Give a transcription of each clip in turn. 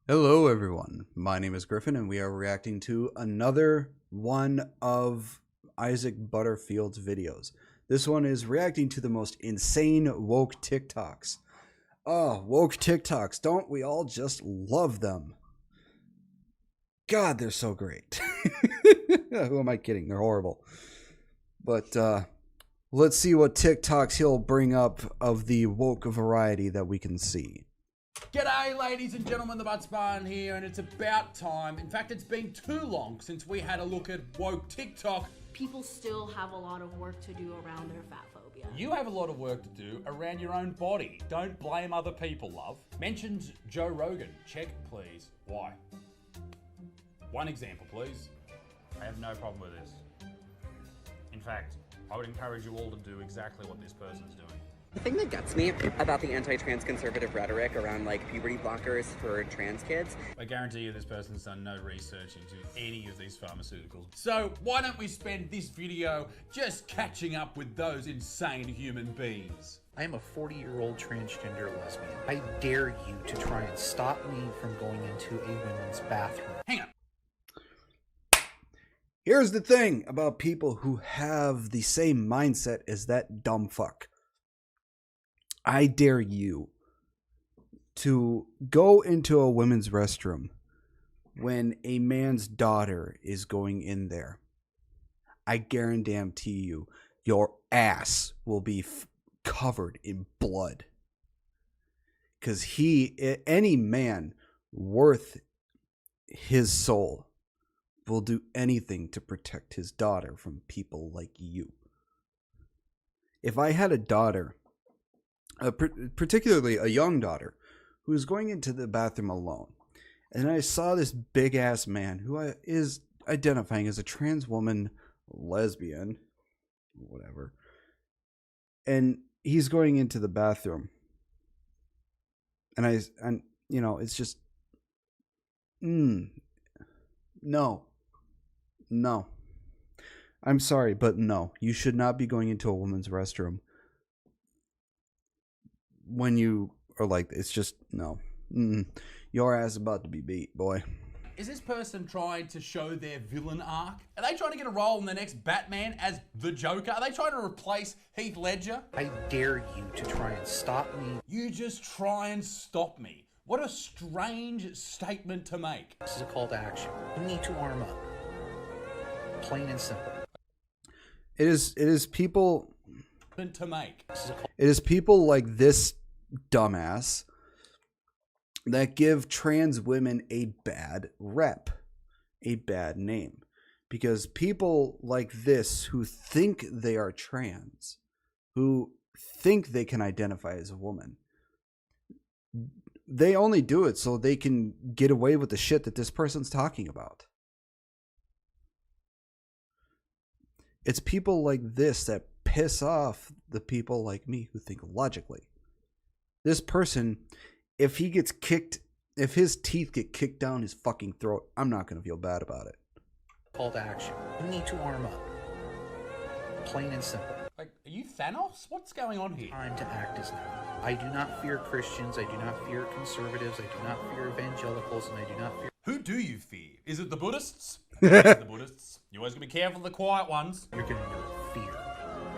Hello everyone, my name is Griffin and we are reacting to another one of Isaac Butterfield's videos. This one is reacting to the most insane woke TikToks. Oh, woke TikToks, don't we all just love them? God, they're so great. Who am I kidding? They're horrible. But let's see what TikToks he'll bring up of the woke variety that we can see. G'day ladies and gentlemen, the Buttsbarn here, and it's about time. In fact, it's been too long since we had a look at woke TikTok. People still have a lot of work to do around their fat phobia. You have a lot of work to do around your own body. Don't blame other people, love. Mentions Joe Rogan. Check, please. Why? One example, please. I have no problem with this. In fact, I would encourage you all to do exactly what this person's doing. The thing that gets me about the anti-trans conservative rhetoric around like puberty blockers for trans kids. I guarantee you this person's done no research into any of these pharmaceuticals. So why don't we spend this video just catching up with those insane human beings? I am a 40-year-old transgender lesbian. I dare you to try and stop me from going into a women's bathroom. Hang on. Here's the thing about people who have the same mindset as that dumb fuck. I dare you to go into a women's restroom when a man's daughter is going in there. I guarantee you, your ass will be covered in blood. Because any man worth his soul will do anything to protect his daughter from people like you. If I had a daughter, particularly a young daughter, who was going into the bathroom alone, and I saw this big ass man who is identifying as a trans woman, lesbian, whatever, and he's going into the bathroom, and you know, it's just no, I'm sorry, but no, you should not be going into a woman's restroom when you are like, it's just no. Your ass about to be beat, boy. Is this person trying to show their villain arc? Are they trying to get a role in the next Batman as the Joker? Are they trying to replace Heath Ledger? I dare you to try and stop me. You just try and stop me. What a strange statement to make. This is a call to action. You need to arm up. Plain and simple. It is people To make. It is people like this dumbass that give trans women a bad rep, a bad name. Because people like this who think they are trans, who think they can identify as a woman, they only do it so they can get away with the shit that this person's talking about. It's people like this that piss off the people like me who think logically. This person, if his teeth get kicked down his fucking throat, I'm not going to feel bad about it. Call to action. You need to arm up. Plain and simple. Like, are you Thanos? What's going on here? Time to act is now. I do not fear Christians. I do not fear conservatives. I do not fear evangelicals. And I do not fear... Who do you fear? Is it the Buddhists? The Buddhists. You always gotta be careful of the quiet ones. You're going to know what fear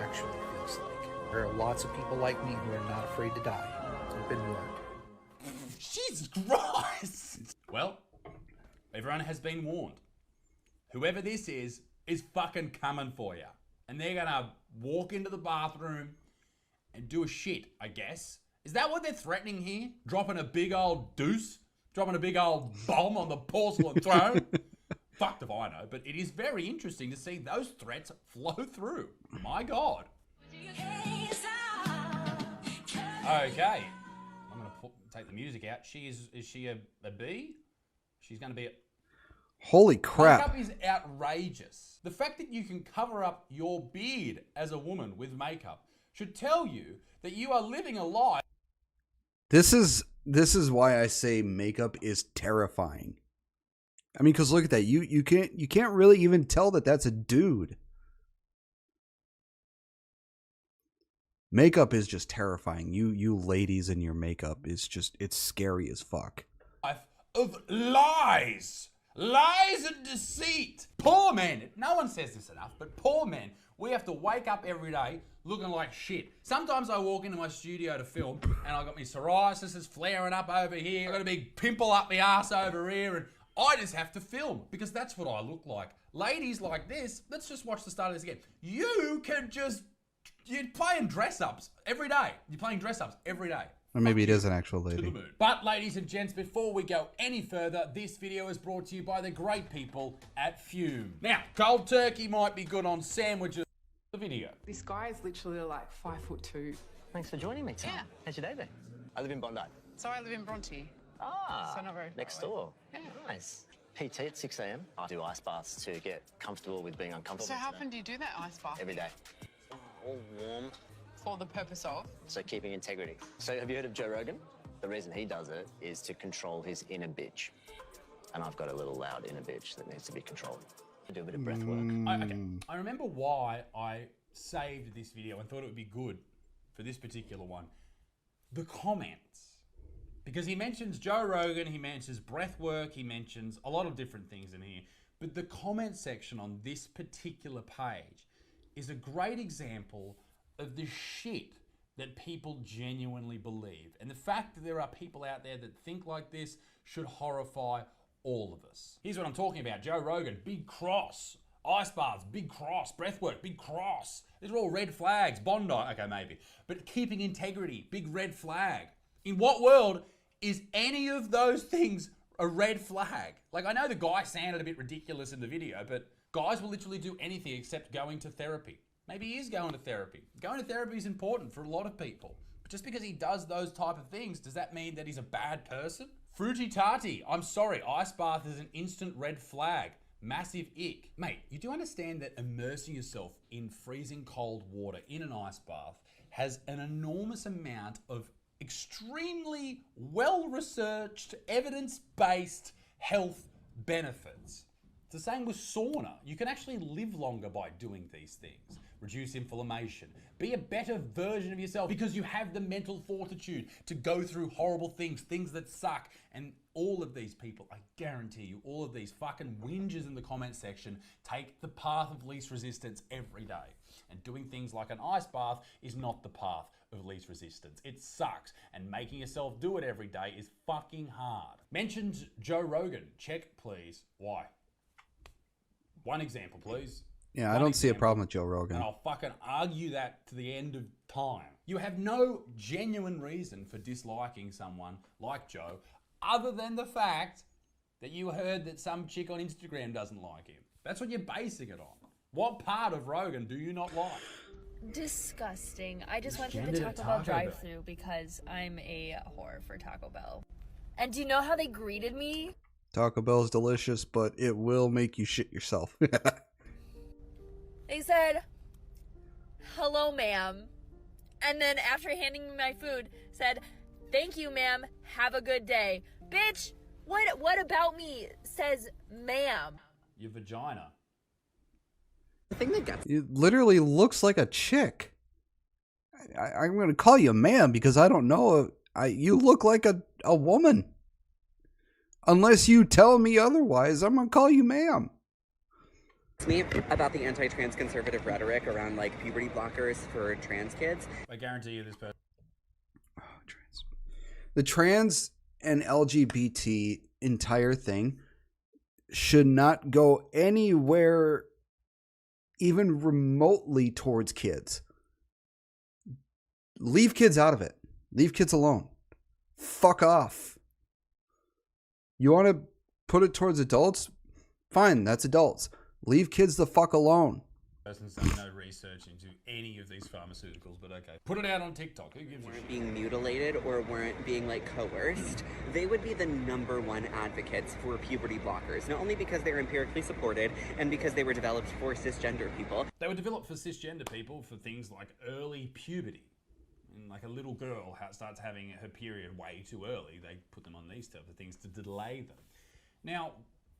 actually feels like. There are lots of people like me who are not afraid to die. I've been warned. Jesus Christ! Well, everyone has been warned. Whoever this is fucking coming for you. And they're gonna walk into the bathroom and do a shit, I guess. Is that what they're threatening here? Dropping a big old deuce? Dropping a big old bomb on the porcelain throne? Fucked if I know, but it is very interesting to see those threats flow through. My God. Okay. I'm gonna take the music out. Is she a B? She's gonna be a... Holy crap. Makeup is outrageous. The fact that you can cover up your beard as a woman with makeup should tell you that you are living a lie. This is why I say makeup is terrifying. I mean, because look at that. You can't really even tell that that's a dude. Makeup is just terrifying. You ladies in your makeup is just, it's scary as fuck. of lies. Lies and deceit. Poor men, no one says this enough, but poor men, we have to wake up every day looking like shit. Sometimes I walk into my studio to film and I got my psoriasis is flaring up over here, I got a big pimple up my ass over here, and I just have to film because that's what I look like. Ladies like this, let's just watch the start of this again. You're playing dress-ups every day. You're playing dress-ups every day. Or maybe it is an actual To the lady. moon. But ladies and gents, before we go any further, this video is brought to you by the great people at Fume. Now, cold turkey might be good on sandwiches. The video. This guy is literally like 5'2". Thanks for joining me, Tom. Yeah. How's your day been? I live in Bondi. So I live in Bronte. Ah, So not very next far away. door. Yeah. Nice. PT at 6 a.m. I do ice baths to get comfortable with being uncomfortable. So how often do you do that ice bath? Every day. All warm, For the purpose of? so keeping integrity. So have you heard of Joe Rogan? The reason he does it is to control his inner bitch. And I've got a little loud inner bitch that needs to be controlled. I do a bit of breath work. I remember why I saved this video and thought it would be good for this particular one. The comments. Because he mentions Joe Rogan, he mentions breath work, he mentions a lot of different things in here. But the comment section on this particular page is a great example of the shit that people genuinely believe. And the fact that there are people out there that think like this should horrify all of us. Here's what I'm talking about. Joe Rogan, big cross. Ice baths, big cross. Breathwork, big cross. These are all red flags. Bondi, okay, maybe. But keeping integrity, big red flag. In what world is any of those things a red flag? Like, I know the guy sounded a bit ridiculous in the video, but guys will literally do anything except going to therapy. Maybe he is going to therapy. Going to therapy is important for a lot of people. But just because he does those type of things, does that mean that he's a bad person? Fruity Tati, I'm sorry, ice bath is an instant red flag. Massive ick. Mate, you do understand that immersing yourself in freezing cold water in an ice bath has an enormous amount of extremely well-researched, evidence-based health benefits. It's the same with sauna. You can actually live longer by doing these things. Reduce inflammation. Be a better version of yourself because you have the mental fortitude to go through horrible things, things that suck. And all of these people, I guarantee you, all of these fucking whingers in the comment section take the path of least resistance every day. And doing things like an ice bath is not the path of least resistance. It sucks. And making yourself do it every day is fucking hard. Mentioned Joe Rogan. Check, please. Why? One example, please. Yeah, I One don't see a example, problem with Joe Rogan. And I'll fucking argue that to the end of time. You have no genuine reason for disliking someone like Joe other than the fact that you heard that some chick on Instagram doesn't like him. That's what you're basing it on. What part of Rogan do you not like? Disgusting. I just went through the Gender Taco Bell Taco Bell. drive-thru because I'm a whore for Taco Bell. And do you know how they greeted me? Taco Bell is delicious, but it will make you shit yourself. They said, "Hello, ma'am." And then after handing me my food, said, "Thank you, ma'am. Have a good day." Bitch, what about me says ma'am? Your vagina. The thing that gets It literally looks like a chick. I'm going to call you ma'am because I don't know. You look like a woman. Unless you tell me otherwise, I'm going to call you ma'am. me about the anti-trans conservative rhetoric around like puberty blockers for trans kids. I guarantee you this person. The trans and LGBT entire thing should not go anywhere even remotely towards kids. Leave kids out of it. Leave kids alone. Fuck off. You want to put it towards adults? Fine, that's adults. Leave kids the fuck alone. Person's done no research into any of these pharmaceuticals, but okay. Put it out on TikTok. Who gives a Weren't shit? being mutilated or weren't being like coerced, they would be the #1 advocates for puberty blockers, not only because they're empirically supported and because they were developed for cisgender people. They were developed for cisgender people for things like early puberty. And like a little girl starts having her period way too early, they put them on these types of things to delay them. Now,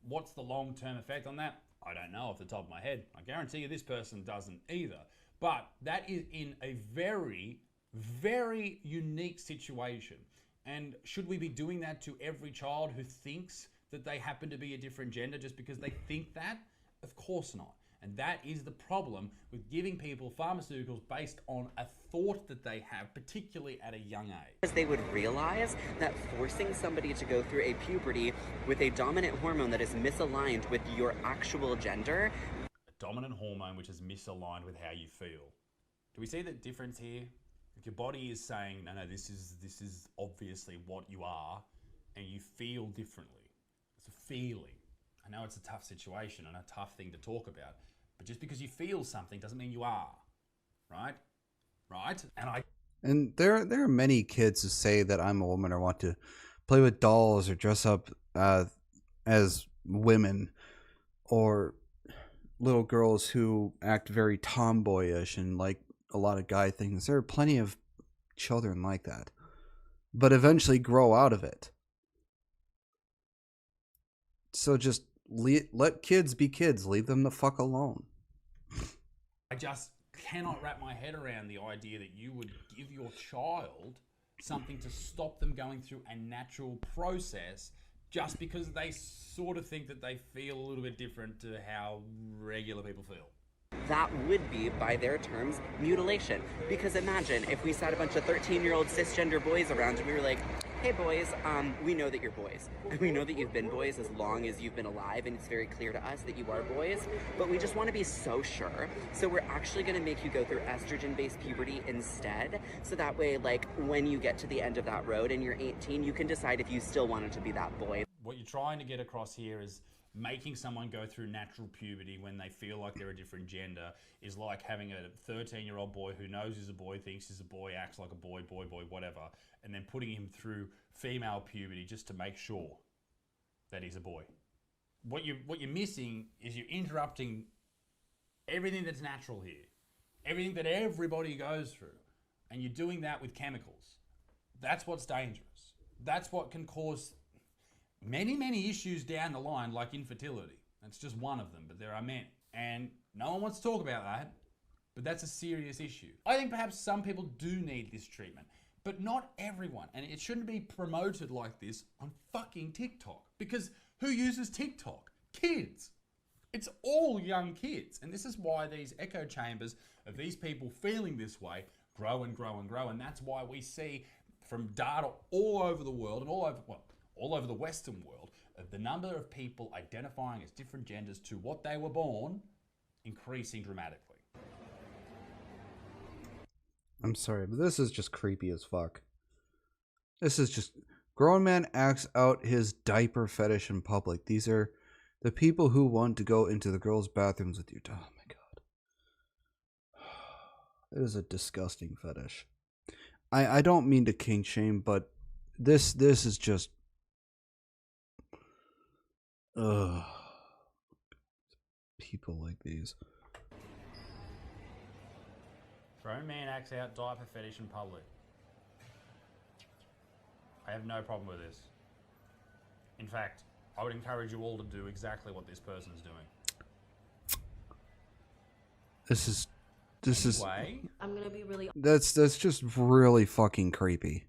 what's the long-term effect on that? I don't know off the top of my head. I guarantee you this person doesn't either. But that is in a very, very unique situation. And should we be doing that to every child who thinks that they happen to be a different gender just because they think that? Of course not. And that is the problem with giving people pharmaceuticals based on a thought that they have, particularly at a young age. Because they would realize that forcing somebody to go through a puberty with a dominant hormone that is misaligned with your actual gender. A dominant hormone which is misaligned with how you feel. Do we see the difference here? If your body is saying, no, this is obviously what you are, and you feel differently. It's a feeling. I know it's a tough situation and a tough thing to talk about, but just because you feel something doesn't mean you are, right? Right? And there are many kids who say that I'm a woman or want to play with dolls or dress up as women, or little girls who act very tomboyish and like a lot of guy things. There are plenty of children like that, but eventually grow out of it. So just let kids be kids. Leave them the fuck alone. I just cannot wrap my head around the idea that you would give your child something to stop them going through a natural process just because they sort of think that they feel a little bit different to how regular people feel. That would be, by their terms, mutilation. Because imagine if we sat a bunch of 13-year-old cisgender boys around and we were like, hey boys, we know that you're boys. And we know that you've been boys as long as you've been alive, and it's very clear to us that you are boys, but we just want to be so sure. So we're actually going to make you go through estrogen-based puberty instead. So that way, like, when you get to the end of that road and you're 18, you can decide if you still wanted to be that boy. What you're trying to get across here is making someone go through natural puberty when they feel like they're a different gender is like having a 13-year-old boy who knows he's a boy, thinks he's a boy, acts like a boy, whatever, and then putting him through female puberty just to make sure that he's a boy. What you're missing is you're interrupting everything that's natural here, everything that everybody goes through, and you're doing that with chemicals. That's what's dangerous. That's what can cause many issues down the line, like infertility. That's just one of them, but there are many. And no one wants to talk about that, but that's a serious issue. I think perhaps some people do need this treatment, but not everyone. And it shouldn't be promoted like this on fucking TikTok. Because who uses TikTok? Kids. It's all young kids. And this is why these echo chambers of these people feeling this way grow and grow and grow. And that's why we see from data all over the world and all over the Western world, of the number of people identifying as different genders to what they were born increasing dramatically. I'm sorry, but this is just creepy as fuck. This is just... Grown man acts out his diaper fetish in public. These are the people who want to go into the girls' bathrooms with you. Oh my god. It is a disgusting fetish. I don't mean to kink shame, but this is just... Ugh. People like these. Grown man acts out diaper fetish in public. I have no problem with this. In fact, I would encourage you all to do exactly what this person's doing. This is Anyway, I'm gonna be really that's just really fucking creepy.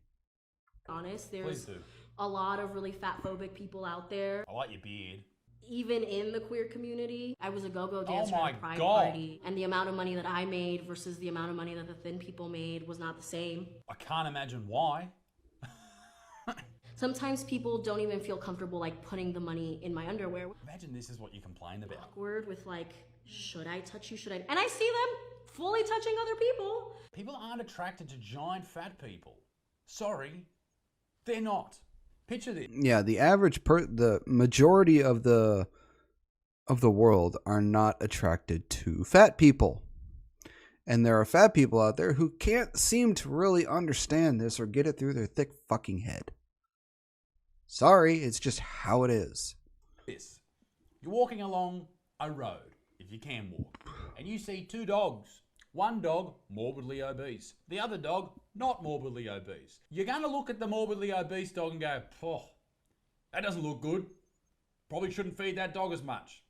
honest. please There's do. a lot of really fat phobic people out there. I like your beard. Even in the queer community, I was a go-go dancer my at a pride God. party, and the amount of money that I made versus the amount of money that the thin people made was not the same. I can't imagine why. Sometimes people don't even feel comfortable like putting the money in my underwear. Imagine this is what you complain about. Awkward with like, should I touch you? Should I? And I see them fully touching other people. People aren't attracted to giant fat people. Sorry, they're not. Picture this. Yeah, the majority of the world are not attracted to fat people. And there are fat people out there who can't seem to really understand this or get it through their thick fucking head. Sorry, it's just how it is. This. You're walking along a road, if you can walk, and you see two dogs. One dog, morbidly obese. The other dog, not morbidly obese. You're going to look at the morbidly obese dog and go, oh, that doesn't look good. Probably shouldn't feed that dog as much.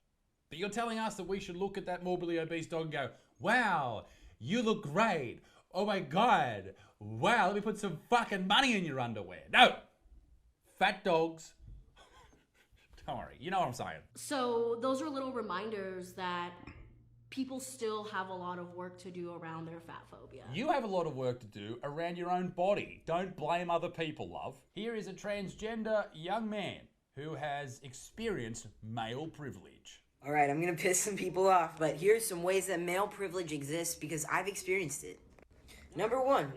But you're telling us that we should look at that morbidly obese dog and go, wow, you look great. oh my god, wow, let me put some fucking money in your underwear. No, fat dogs. Don't worry, you know what I'm saying. So those are little reminders that people still have a lot of work to do around their fat phobia. You have a lot of work to do around your own body. Don't blame other people, love. Here is a transgender young man who has experienced male privilege. All right, I'm gonna piss some people off, but here's some ways that male privilege exists because I've experienced it. Number one,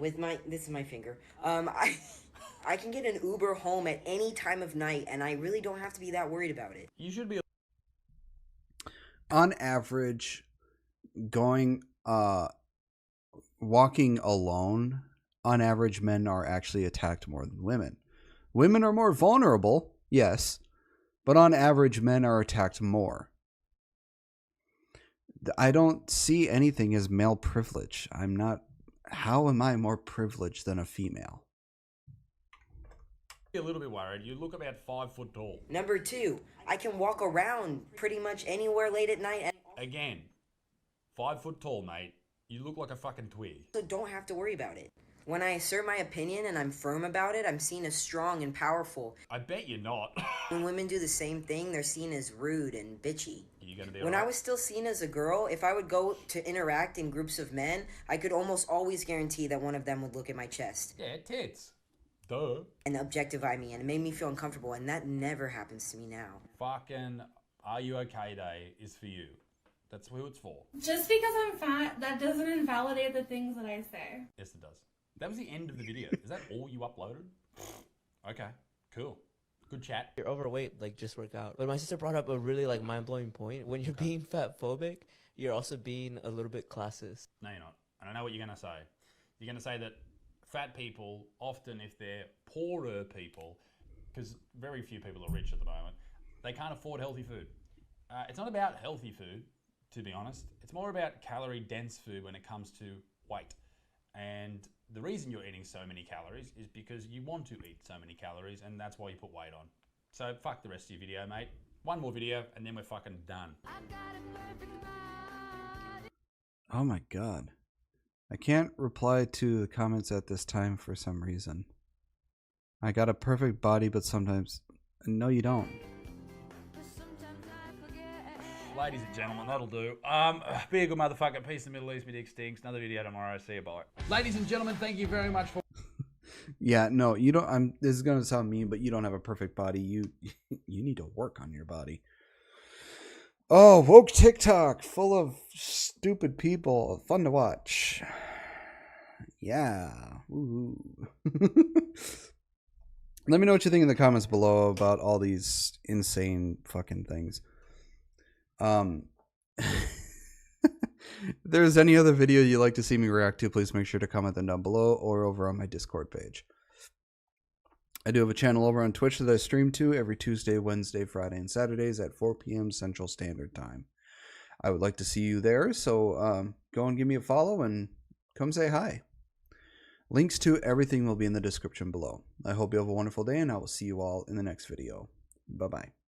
this is my finger. I can get an Uber home at any time of night, and I really don't have to be that worried about it. You should be. On average, walking alone, on average, men are actually attacked more than women. Women are more vulnerable, yes, but on average, men are attacked more. I don't see anything as male privilege. How am I more privileged than a female? A little bit worried. You look about 5 foot tall. Number two, I can walk around pretty much anywhere late at night and Again, 5 foot tall, mate. You look like a fucking twig. also don't have to worry about it. When I assert my opinion and I'm firm about it, I'm seen as strong and powerful. I bet you're not. When women do the same thing, they're seen as rude and bitchy. You gonna be When alright? I was still seen as a girl, if I would go to interact in groups of men, I could almost always guarantee that one of them would look at my chest Yeah, tits. Duh. and objectify me, and it made me feel uncomfortable, and that never happens to me now. Fucking Are You Okay Day is for you. That's who it's for. Just because I'm fat, that doesn't invalidate the things that I say. Yes, it does. That was the end of the video. Is that all you uploaded? Okay, cool. Good chat. You're overweight, like just work out. But my sister brought up a really like mind-blowing point. When you're being fat phobic, you're also being a little bit classist. No, you're not. And I know what you're going to say. You're going to say that fat people, often if they're poorer people, because very few people are rich at the moment, they can't afford healthy food. It's not about healthy food, to be honest. It's more about calorie-dense food when it comes to weight. And the reason you're eating so many calories is because you want to eat so many calories, and that's why you put weight on. So fuck the rest of your video, mate. One more video, and then we're fucking done. Oh my god. I can't reply to the comments at this time for some reason. I got a perfect body, but sometimes... No, you don't. Ladies and gentlemen, that'll do. Be a good motherfucker. Peace in the Middle East. Me dick stinks. Another video tomorrow. See you. Bye. Ladies and gentlemen, thank you very much for... Yeah, no, you don't. This is gonna sound mean, but you don't have a perfect body. You need to work on your body. Oh, woke TikTok, full of stupid people. Fun to watch. Yeah. Ooh. Let me know what you think in the comments below about all these insane fucking things. If there's any other video you'd like to see me react to, please make sure to comment them down below or over on my Discord page. I do have a channel over on Twitch that I stream to every Tuesday, Wednesday, Friday, and Saturdays at 4 p.m. Central Standard Time. I would like to see you there, so go and give me a follow and come say hi. Links to everything will be in the description below. I hope you have a wonderful day, and I will see you all in the next video. Bye-bye.